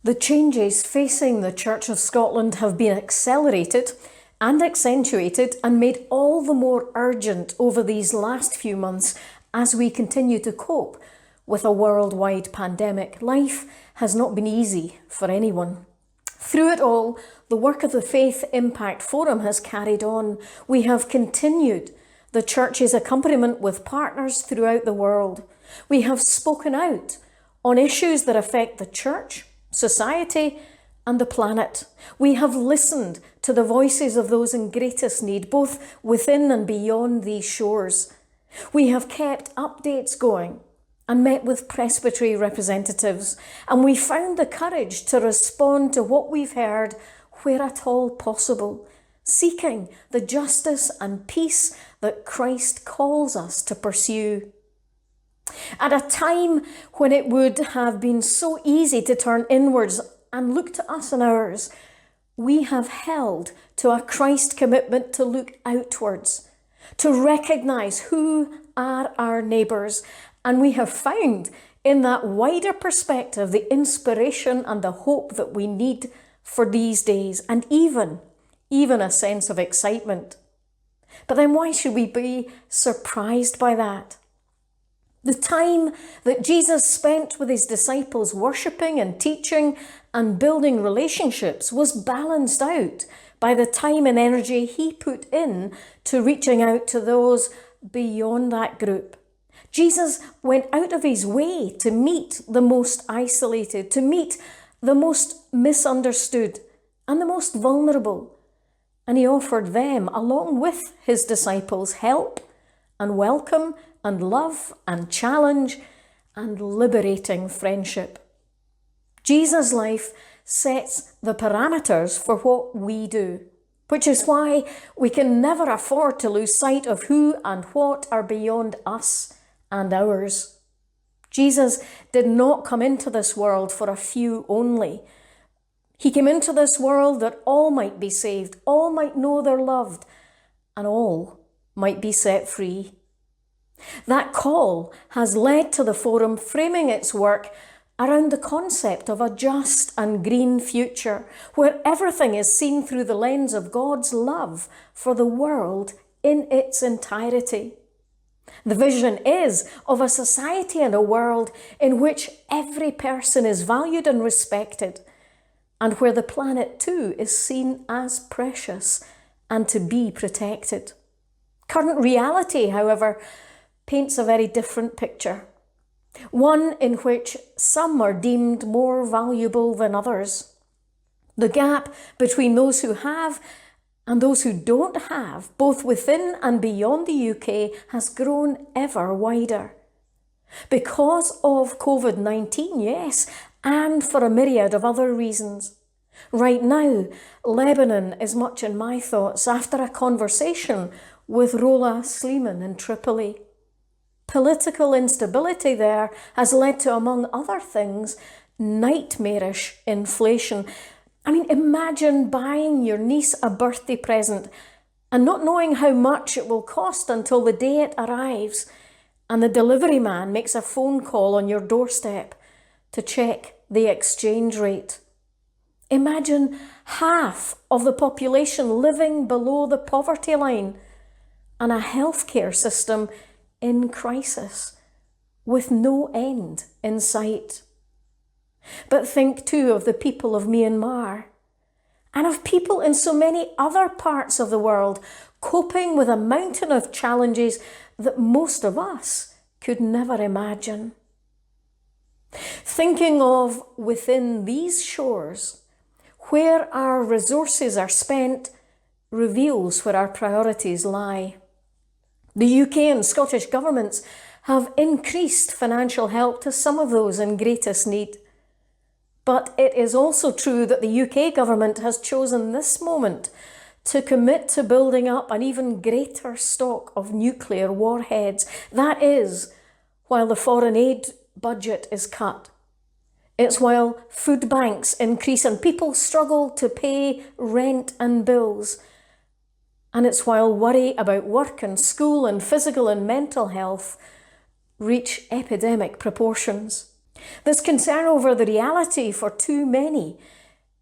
The changes facing the Church of Scotland have been accelerated and accentuated and made all the more urgent over these last few months as we continue to cope with a worldwide pandemic. Life has not been easy for anyone. Through it all, the work of the Faith Impact Forum has carried on. We have continued the Church's accompaniment with partners throughout the world. We have spoken out on issues that affect the Church, society, and the planet. We have listened to the voices of those in greatest need, both within and beyond these shores. We have kept updates going and met with presbytery representatives, and we found the courage to respond to what we've heard where at all possible, seeking the justice and peace that Christ calls us to pursue. At a time when it would have been so easy to turn inwards and look to us and ours, we have held to a Christ commitment to look outwards, to recognise who are our neighbours, and we have found in that wider perspective the inspiration and the hope that we need for these days, and even a sense of excitement. But then why should we be surprised by that? The time that Jesus spent with his disciples worshipping and teaching and building relationships was balanced out by the time and energy he put in to reaching out to those beyond that group. Jesus went out of his way to meet the most isolated, to meet the most misunderstood and the most vulnerable. And he offered them, along with his disciples, help and welcome and love and challenge and liberating friendship. Jesus' life sets the parameters for what we do, which is why we can never afford to lose sight of who and what are beyond us and ours. Jesus did not come into this world for a few only. He came into this world that all might be saved, all might know they're loved, and all might be set free. That call has led to the Forum framing its work around the concept of a just and green future, where everything is seen through the lens of God's love for the world in its entirety. The vision is of a society and a world in which every person is valued and respected, and where the planet too is seen as precious and to be protected. Current reality, however, paints a very different picture, one in which some are deemed more valuable than others. The gap between those who have and those who don't have, both within and beyond the UK, has grown ever wider. Because of COVID-19, yes, and for a myriad of other reasons. Right now, Lebanon is much in my thoughts after a conversation with Rola Sleeman in Tripoli. Political instability there has led to, among other things, nightmarish inflation. I mean, imagine buying your niece a birthday present and not knowing how much it will cost until the day it arrives and the delivery man makes a phone call on your doorstep to check the exchange rate. Imagine half of the population living below the poverty line and a healthcare system in crisis with no end in sight. But think too of the people of Myanmar and of people in so many other parts of the world coping with a mountain of challenges that most of us could never imagine. Thinking of within these shores, where our resources are spent reveals where our priorities lie. The UK and Scottish governments have increased financial help to some of those in greatest need. But it is also true that the UK government has chosen this moment to commit to building up an even greater stock of nuclear warheads. That is, while the foreign aid budget is cut. It's while food banks increase and people struggle to pay rent and bills. And it's while worry about work and school and physical and mental health reach epidemic proportions. This concern over the reality for too many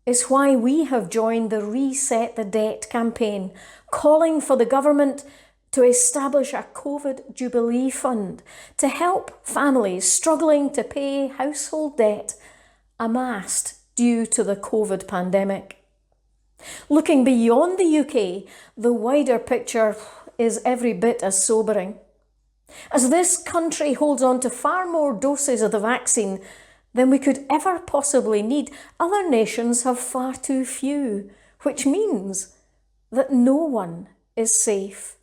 is why we have joined the Reset the Debt campaign, calling for the government to establish a COVID Jubilee Fund to help families struggling to pay household debt amassed due to the COVID pandemic. Looking beyond the UK, the wider picture is every bit as sobering. As this country holds on to far more doses of the vaccine than we could ever possibly need, other nations have far too few, which means that no one is safe.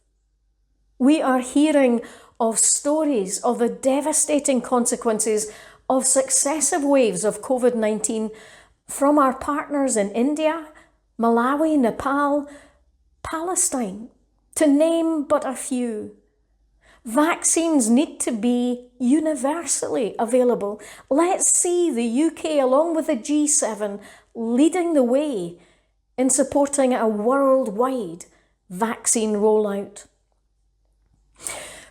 We are hearing of stories of the devastating consequences of successive waves of COVID-19 from our partners in India, Malawi, Nepal, Palestine, to name but a few. Vaccines need to be universally available. Let's see the UK, along with the G7, leading the way in supporting a worldwide vaccine rollout.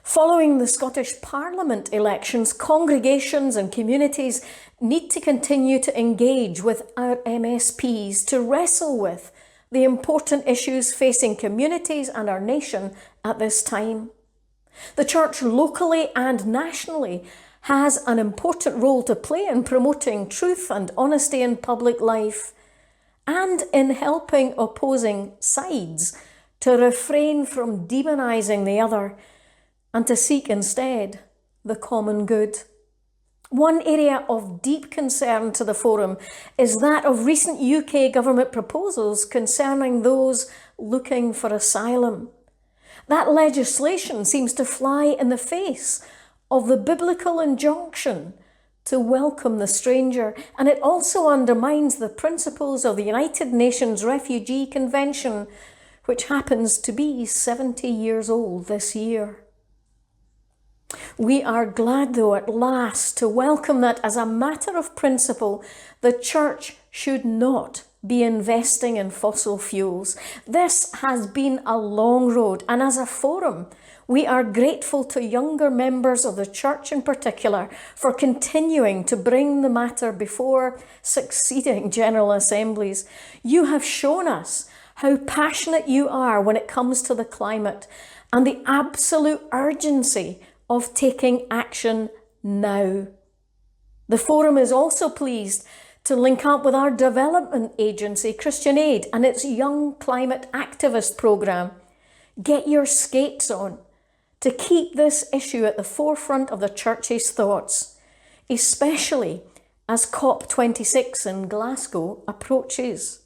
Following the Scottish Parliament elections, congregations and communities need to continue to engage with our MSPs to wrestle with the important issues facing communities and our nation at this time. The Church locally and nationally has an important role to play in promoting truth and honesty in public life and in helping opposing sides to refrain from demonising the other and to seek instead the common good. One area of deep concern to the Forum is that of recent UK government proposals concerning those looking for asylum. That legislation seems to fly in the face of the biblical injunction to welcome the stranger, and it also undermines the principles of the United Nations Refugee Convention, which happens to be 70 years old this year. We are glad, though, at last to welcome that as a matter of principle, the Church should not be investing in fossil fuels. This has been a long road, and as a forum, we are grateful to younger members of the Church in particular for continuing to bring the matter before succeeding General Assemblies. You have shown us how passionate you are when it comes to the climate and the absolute urgency of taking action now. The Forum is also pleased to link up with our development agency, Christian Aid, and its Young Climate Activist programme. Get your skates on to keep this issue at the forefront of the Church's thoughts, especially as COP26 in Glasgow approaches.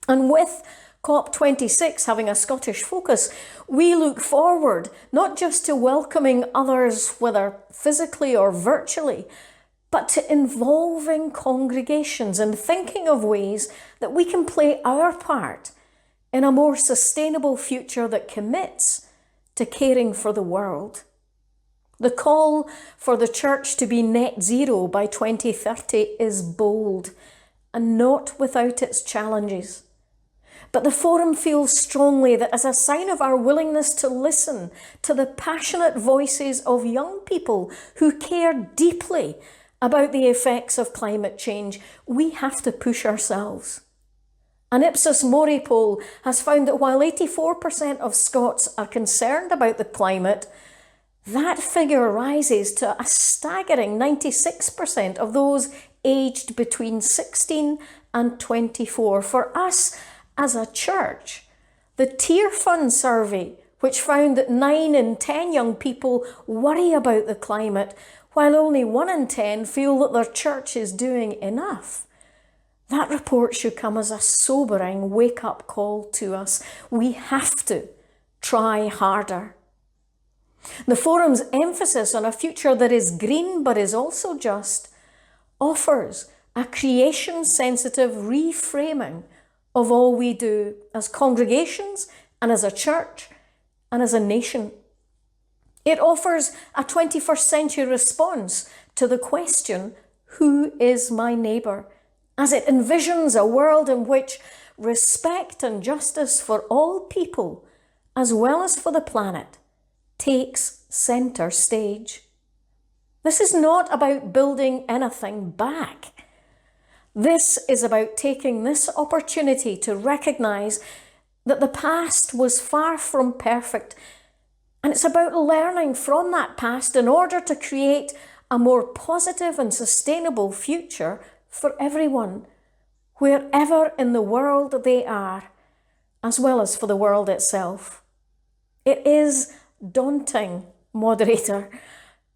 And with COP26 having a Scottish focus, we look forward not just to welcoming others, whether physically or virtually, but to involving congregations and thinking of ways that we can play our part in a more sustainable future that commits to caring for the world. The call for the Church to be net zero by 2030 is bold and not without its challenges. But the Forum feels strongly that as a sign of our willingness to listen to the passionate voices of young people who care deeply about the effects of climate change, we have to push ourselves. An Ipsos Mori poll has found that while 84% of Scots are concerned about the climate, that figure rises to a staggering 96% of those aged between 16 and 24. For us as a church, the Tier Fund survey, which found that 9 in 10 young people worry about the climate, while only 1 in 10 feel that their church is doing enough. That report should come as a sobering wake-up call to us. We have to try harder. The Forum's emphasis on a future that is green but is also just offers a creation-sensitive reframing of all we do as congregations and as a church and as a nation. It offers a 21st century response to the question, who is my neighbour? As it envisions a world in which respect and justice for all people, as well as for the planet, takes centre stage. This is not about building anything back. This is about taking this opportunity to recognize that the past was far from perfect, and it's about learning from that past in order to create a more positive and sustainable future for everyone, wherever in the world they are, as well as for the world itself. It is daunting, moderator,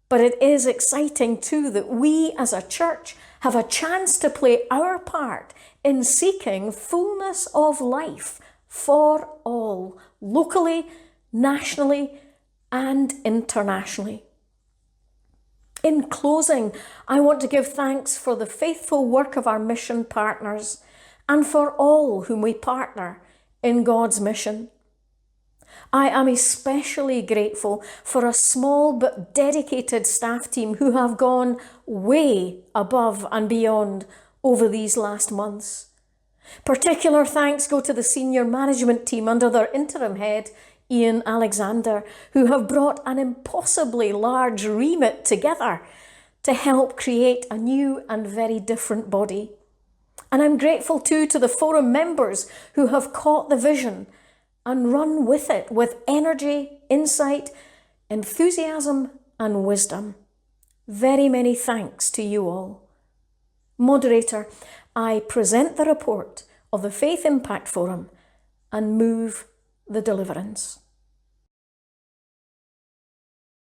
but it is exciting too that we as a church have a chance to play our part in seeking fullness of life for all, locally, nationally, and internationally. In closing, I want to give thanks for the faithful work of our mission partners and for all whom we partner in God's mission. I am especially grateful for a small but dedicated staff team who have gone way above and beyond over these last months. Particular thanks go to the senior management team under their interim head, Ian Alexander, who have brought an impossibly large remit together to help create a new and very different body. And I'm grateful too to the forum members who have caught the vision and run with it with energy, insight, enthusiasm, and wisdom. Very many thanks to you all. Moderator, I present the report of the Faith Impact Forum and move the deliverance.